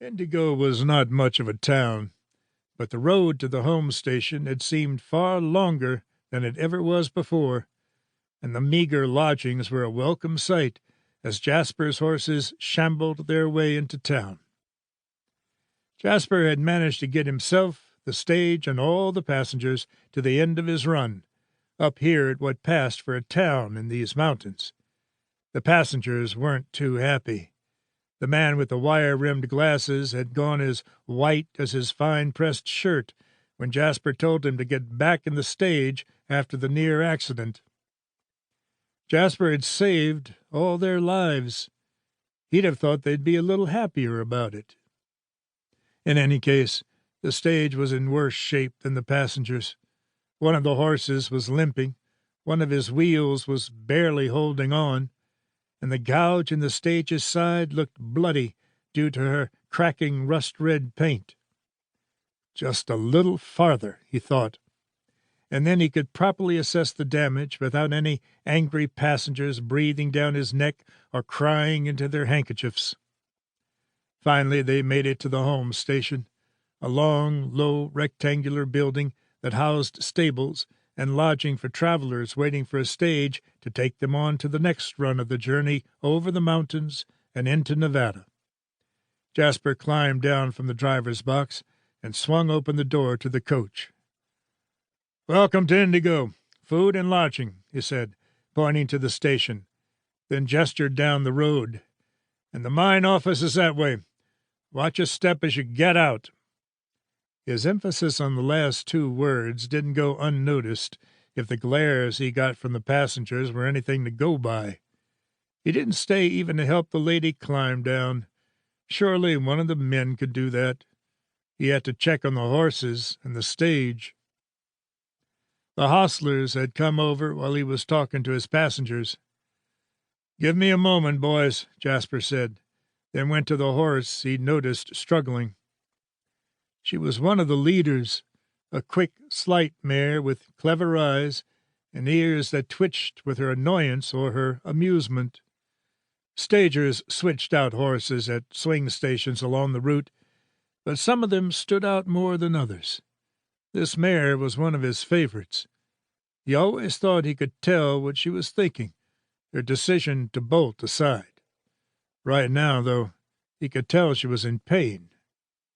Indigo was not much of a town, but the road to the home station had seemed far longer than it ever was before, and the meager lodgings were a welcome sight as Jasper's horses shambled their way into town. Jasper had managed to get himself, the stage, and all the passengers to the end of his run, up here at what passed for a town in these mountains. The passengers weren't too happy. The man with the wire-rimmed glasses had gone as white as his fine-pressed shirt when Jasper told him to get back in the stage after the near accident. Jasper had saved all their lives. He'd have thought they'd be a little happier about it. In any case, the stage was in worse shape than the passengers. One of the horses was limping, one of his wheels was barely holding on, and the gouge in the stage's side looked bloody due to her cracking rust-red paint. Just a little farther, he thought, and then he could properly assess the damage without any angry passengers breathing down his neck or crying into their handkerchiefs. Finally they made it to the home station, a long, low, rectangular building that housed stables and lodging for travelers waiting for a stage to take them on to the next run of the journey over the mountains and into Nevada. Jasper climbed down from the driver's box and swung open the door to the coach. "Welcome to Indigo. Food and lodging," he said, pointing to the station, then gestured down the road. "And the mine office is that way. Watch your step as you get out." His emphasis on the last two words didn't go unnoticed if the glares he got from the passengers were anything to go by. He didn't stay even to help the lady climb down. Surely one of the men could do that. He had to check on the horses and the stage. The hostlers had come over while he was talking to his passengers. "Give me a moment, boys," Jasper said, then went to the horse he'd noticed struggling. She was one of the leaders, a quick, slight mare with clever eyes and ears that twitched with her annoyance or her amusement. Stagers switched out horses at swing stations along the route, but some of them stood out more than others. This mare was one of his favorites. He always thought he could tell what she was thinking, her decision to bolt aside. Right now, though, he could tell she was in pain.